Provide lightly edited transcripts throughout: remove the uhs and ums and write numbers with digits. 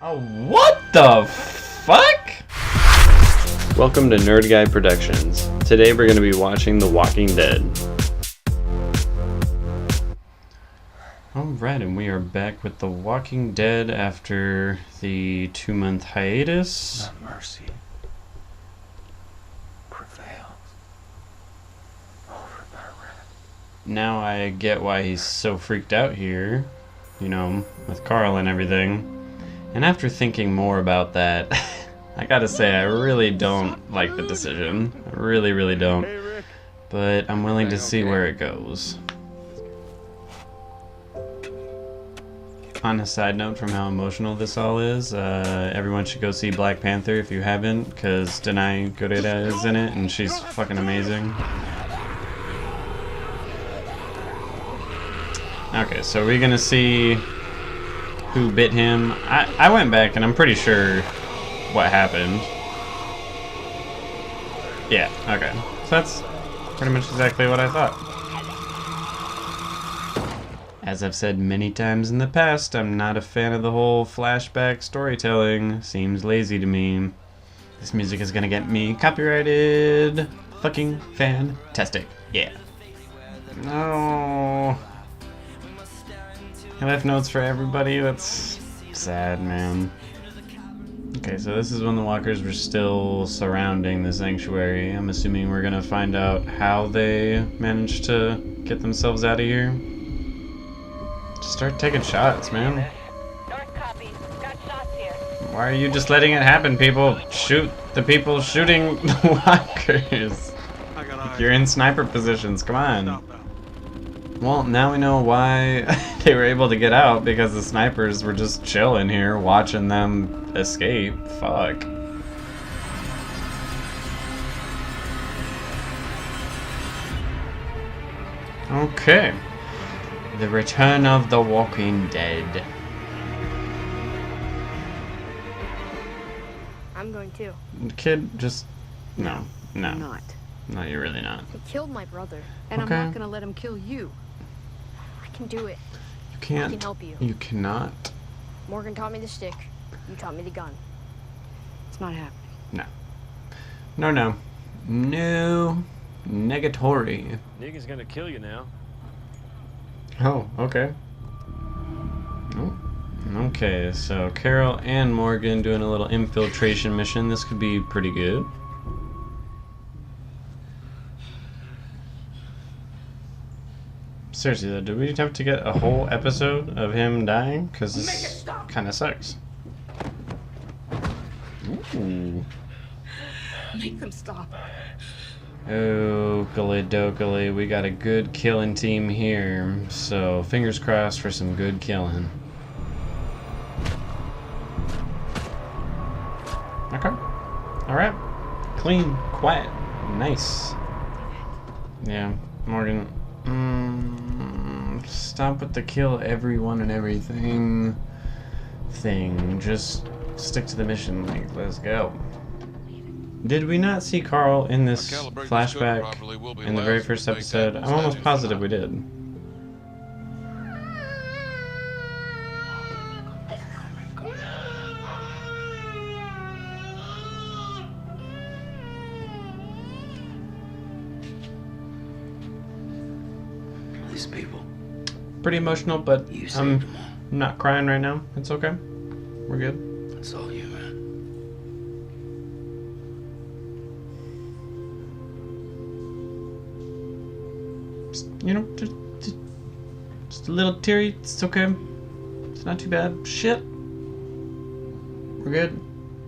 Oh, what the fuck? Welcome to Nerd Guy Productions. Today we're going to be watching The Walking Dead. Alright, and we are back with The Walking Dead after the 2-month hiatus. Not mercy prevails over my wrath. Now I get why he's so freaked out here, you know, with Carl and everything. And after thinking more about that, I gotta say, I really don't like the decision. I really don't. But I'm willing to see where it goes. On a side note from how emotional this all is, everyone should go see Black Panther if you haven't, because Denai Gurira is in it, and she's fucking amazing. Okay, so we're gonna see who bit him. I went back and I'm pretty sure what happened. Yeah, okay. So that's pretty much exactly what I thought. As I've said many times in the past, I'm not a fan of the whole flashback storytelling. Seems lazy to me. This music is gonna get me copyrighted. Fucking fantastic. Yeah. No. I left notes for everybody. That's sad, man. Okay, so this is when the walkers were still surrounding the sanctuary. I'm assuming we're gonna find out how they managed to get themselves out of here. Just start taking shots, man. North copy. Got shots here. Why are you just letting it happen, people? Shoot the people shooting the walkers. You're in sniper positions, come on. Well, now we know why they were able to get out, because the snipers were just chilling here, watching them escape. Fuck. Okay. The Return of the Walking Dead. I'm going too. Kid, just... No. I'm not. No, you're really not. He killed my brother, and Okay. I'm not gonna let him kill you. I can do it. You can't. I can help you. You cannot. Morgan taught me the stick. You taught me the gun. It's not happening. No. No. No. Negatory. Negan's gonna kill you now. Oh, okay. Oh. Okay, so Carol and Morgan doing a little infiltration mission. This could be pretty good. Seriously though, do we have to get a whole episode of him dying? Because this kind of sucks. Ooh. Make them stop. Okey dokey, we got a good killing team here. So fingers crossed for some good killing. Okay. Alright. Clean. Quiet. Nice. Yeah, Morgan. Stop with the kill everyone and everything thing. Just stick to the mission. Like, let's go. Did we not see Carl in this flashback in the very first episode? I'm almost positive we did. These people. Pretty emotional, but I'm not crying right now. It's okay. We're good. That's all you, man. Just, you know, just a little teary. It's okay. It's not too bad. Shit. We're good.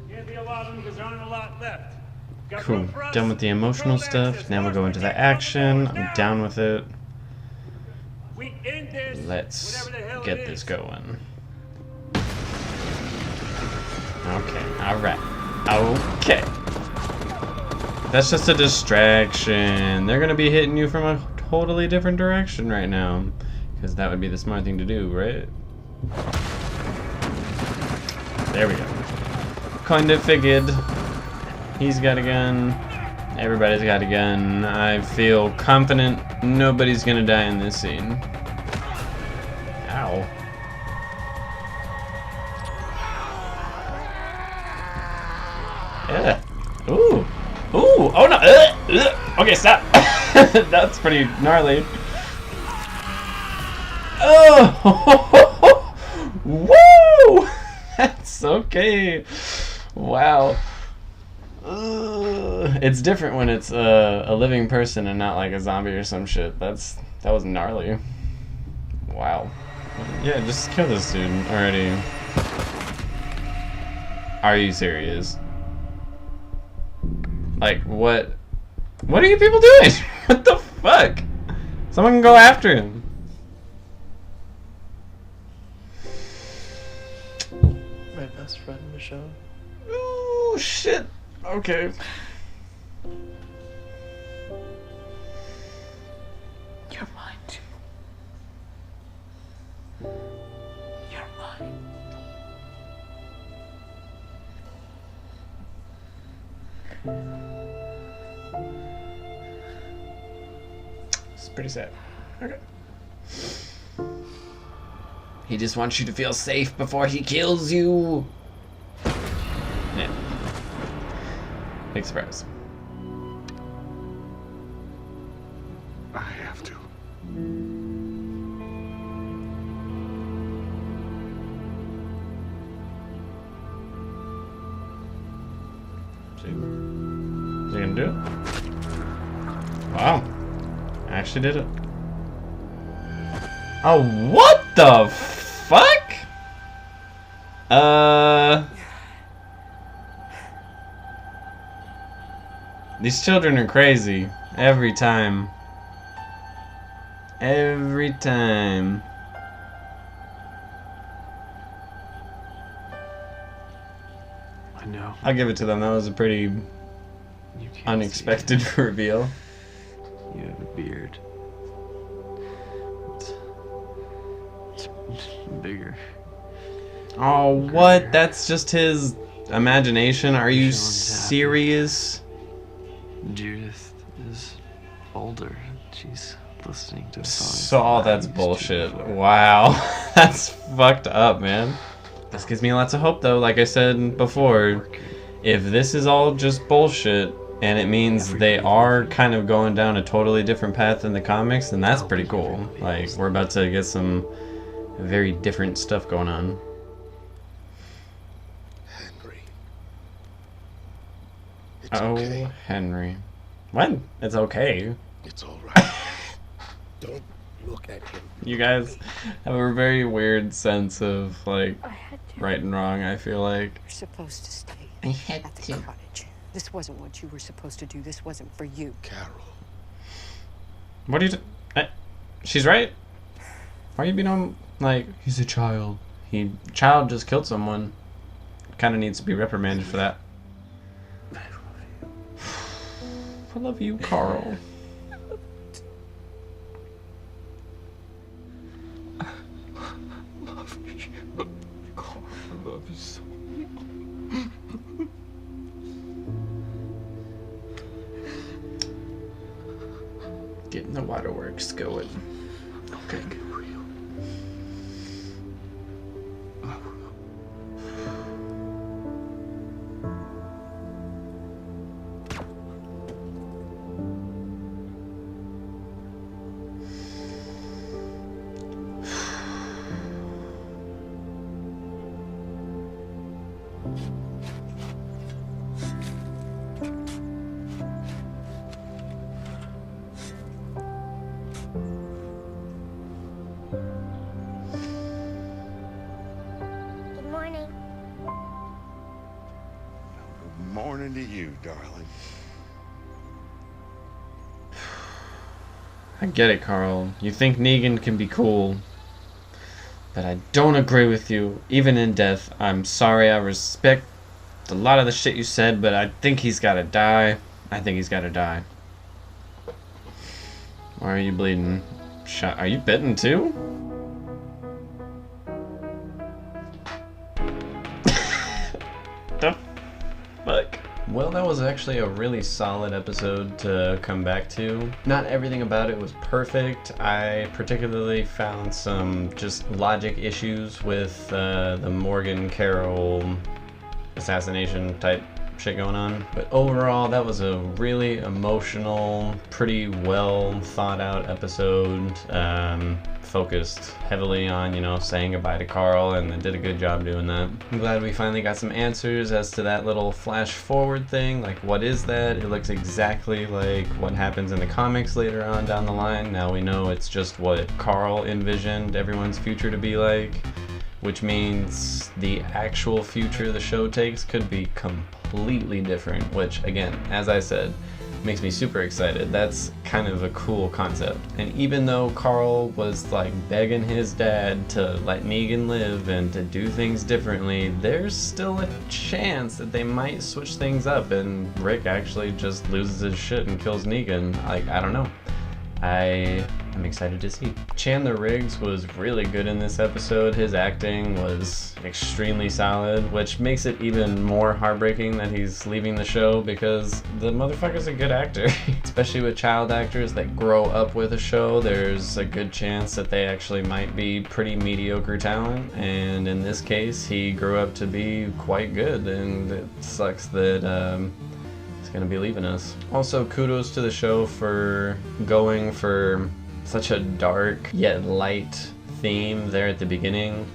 Can't be a lot of them because there aren't a lot left. Got Cool. room for us? Done with the emotional stuff. Now we'll go into the action. I'm down with it. We end this. Let's whatever the hell get it this is. going. Okay, alright. Okay. That's just a distraction. They're gonna be hitting you from a totally different direction right now. Because that would be the smart thing to do, right? There we go. Kinda figured. He's got a gun. Everybody's got a gun. I feel confident nobody's gonna die in this scene. Ow. Yeah. Ooh. Ooh. Oh no. Okay, stop. That's pretty gnarly. Oh. Woo. That's okay. Wow. It's different when it's a living person and not like a zombie or some shit. That was gnarly. Wow. Yeah, just kill this dude already. Are you serious? Like, what are you people doing? What the fuck? Someone can go after him. My best friend, Michelle. Oh, shit. Okay. You're mine too. You're mine. It's pretty sad. Okay. He just wants you to feel safe before he kills you. Yeah. Big surprise. I have to. See? Is he gonna do it? Wow. I actually did it. Oh, what the fuck? These children are crazy. Every time. Every time. I know. I'll give it to them. That was a pretty You can't unexpected reveal. see it. You have a beard. It's bigger. Oh, what? That's just his imagination. Are you Sean's happy. serious? Judith is older. She's listening to songs. So that I that's used to bullshit. before. Wow. That's fucked up, man. This gives me lots of hope, though. Like I said before, if this is all just bullshit and it means they are kind of going down a totally different path in the comics, then that's pretty cool. Like, we're about to get some very different stuff going on. Henry. It's Oh, okay. Henry. What? It's okay. It's all right. Don't look at him. You guys have a very weird sense of, like, I had to. right and wrong, I feel like. You're supposed to stay I had at the to. cottage. This wasn't what you were supposed to do. This wasn't for you. Carol. What are you she's right. Why are you being on, like, he's a child. Child just killed someone. Kinda needs to be reprimanded for that. I love you, Carl. I love you so. Getting the waterworks going. Okay. Good morning. Good morning to you, darling. I get it, Carl. You think Negan can be cool. But I don't agree with you, even in death. I'm sorry, I respect a lot of the shit you said, but I think he's gotta die. I think he's gotta die. Why are you bleeding? Are you bitten too? The fuck? Well, that was actually a really solid episode to come back to. Not everything about it was perfect. I particularly found some just logic issues with the Morgan Carroll assassination type shit going on. But overall, that was a really emotional, pretty well thought out episode. Focused heavily on, you know, saying goodbye to Carl, and they did a good job doing that. I'm glad we finally got some answers as to that little flash forward thing. Like, what is that? It looks exactly like what happens in the comics later on down the line. Now we know it's just what Carl envisioned everyone's future to be like, which means the actual future the show takes could be completely different, which, again, as I said, makes me super excited. That's kind of a cool concept. And even though Carl was like begging his dad to let Negan live and to do things differently, there's still a chance that they might switch things up and Rick actually just loses his shit and kills Negan. Like, I don't know. I'm excited to see. Chandler Riggs was really good in this episode. His acting was extremely solid, which makes it even more heartbreaking that he's leaving the show, because the motherfucker's a good actor. Especially with child actors that grow up with a show, there's a good chance that they actually might be pretty mediocre talent, and in this case, he grew up to be quite good, and it sucks that gonna be leaving us. Also, kudos to the show for going for such a dark yet light theme there at the beginning,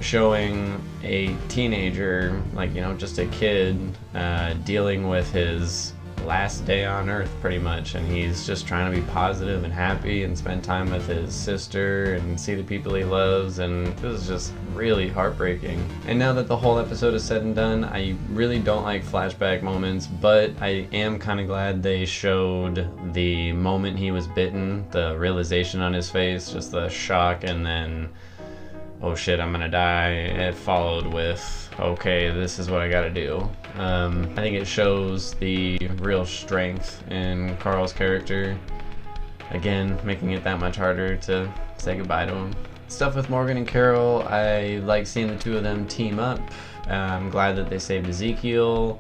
showing a teenager, like, you know, just a kid dealing with his last day on Earth pretty much, and he's just trying to be positive and happy and spend time with his sister and see the people he loves, and it was just really heartbreaking. And now that the whole episode is said and done, I really don't like flashback moments, but I am kind of glad they showed the moment he was bitten, the realization on his face, just the shock, and then, oh shit, I'm gonna die. It followed with, okay, this is what I gotta do. I think it shows the real strength in Carl's character. Again, making it that much harder to say goodbye to him. Stuff with Morgan and Carol, I like seeing the two of them team up. I'm glad that they saved Ezekiel,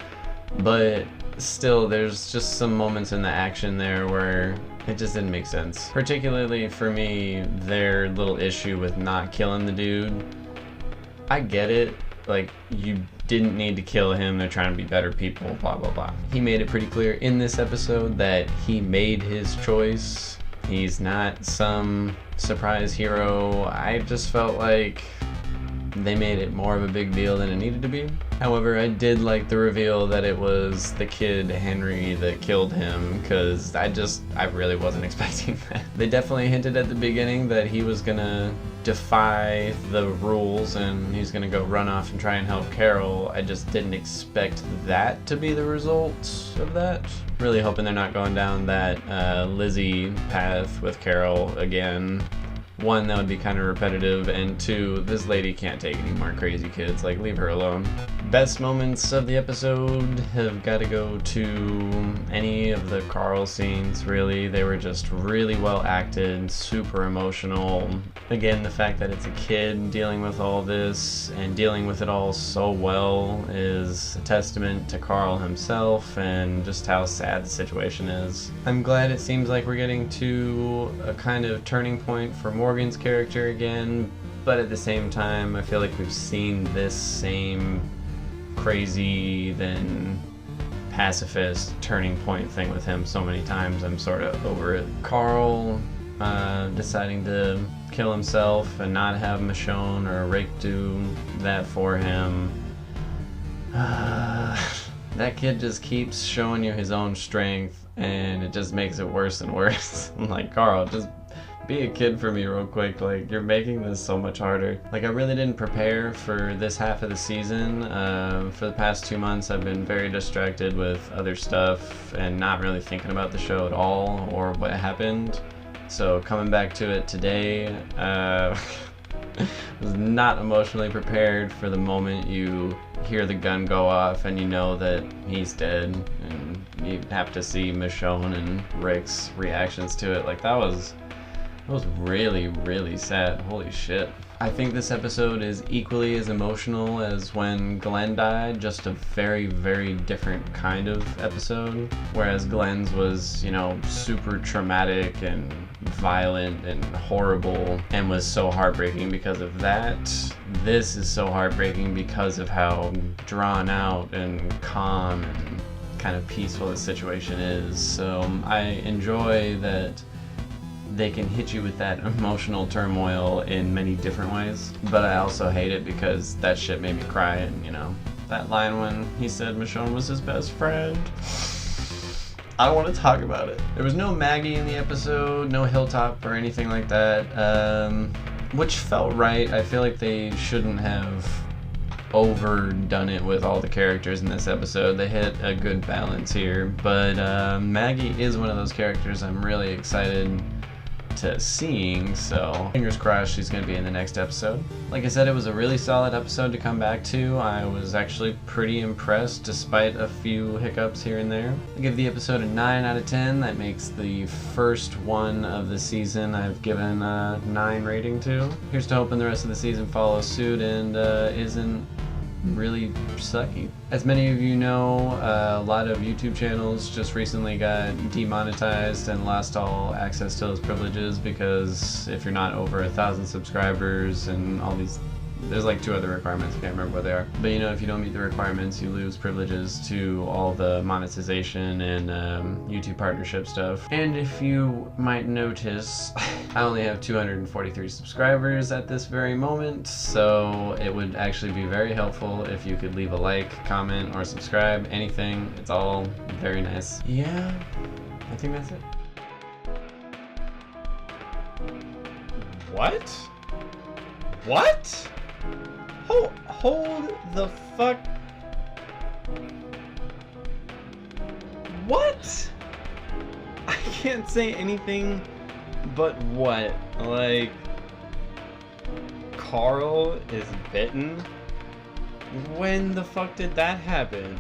but still, there's just some moments in the action there where it just didn't make sense. Particularly for me, their little issue with not killing the dude. I get it, like, you didn't need to kill him, they're trying to be better people, blah blah blah. He made it pretty clear in this episode that he made his choice. He's not some surprise hero. I just felt like they made it more of a big deal than it needed to be. However, I did like the reveal that it was the kid, Henry, that killed him, because I really wasn't expecting that. They definitely hinted at the beginning that he was gonna defy the rules and he's gonna go run off and try and help Carol. I just didn't expect that to be the result of that. Really hoping they're not going down that Lizzie path with Carol again. One, that would be kind of repetitive, and two, this lady can't take any more crazy kids, like, leave her alone. Best moments of the episode have got to go to any of the Carl scenes, really. They were just really well acted, super emotional. Again, the fact that it's a kid dealing with all this and dealing with it all so well is a testament to Carl himself and just how sad the situation is. I'm glad it seems like we're getting to a kind of turning point for Morgan's character again, but at the same time, I feel like we've seen this same crazy then pacifist turning point thing with him so many times. I'm sort of over it. Carl deciding to kill himself and not have Michonne or Rick do that for him. That kid just keeps showing you his own strength, and it just makes it worse and worse. I'm like, Carl, just be a kid for me real quick. Like, you're making this so much harder. Like, I really didn't prepare for this half of the season. For the past 2 months, I've been very distracted with other stuff and not really thinking about the show at all or what happened. So coming back to it today, was not emotionally prepared for the moment you hear the gun go off and you know that he's dead, and you have to see Michonne and Rick's reactions to it. Like, that was really, really sad. Holy shit. I think this episode is equally as emotional as when Glenn died, just a very, very different kind of episode. Whereas Glenn's was, you know, super traumatic and violent and horrible and was so heartbreaking because of that. This is so heartbreaking because of how drawn out and calm and kind of peaceful the situation is. So I enjoy that they can hit you with that emotional turmoil in many different ways, but I also hate it because that shit made me cry. And you know, that line when he said Michonne was his best friend, I don't want to talk about it. There was no Maggie in the episode, no Hilltop or anything like that, which felt right. I feel like they shouldn't have overdone it with all the characters in this episode. They hit a good balance here, but Maggie is one of those characters I'm really excited to seeing, so fingers crossed she's going to be in the next episode. Like I said, it was a really solid episode to come back to. I was actually pretty impressed despite a few hiccups here and there. I give the episode a 9 out of 10. That makes the first one of the season I've given a 9 rating to. Here's to hoping the rest of the season follows suit and isn't really sucky. As many of you know, a lot of YouTube channels just recently got demonetized and lost all access to those privileges because if you're not over 1,000 subscribers and all these, there's like 2 other requirements, I can't remember what they are. But you know, if you don't meet the requirements, you lose privileges to all the monetization and YouTube partnership stuff. And if you might notice, I only have 243 subscribers at this very moment, so it would actually be very helpful if you could leave a like, comment, or subscribe, anything. It's all very nice. Yeah, I think that's it. What? What? Hold the fuck. What? I can't say anything but what? Like, Carl is bitten? When the fuck did that happen?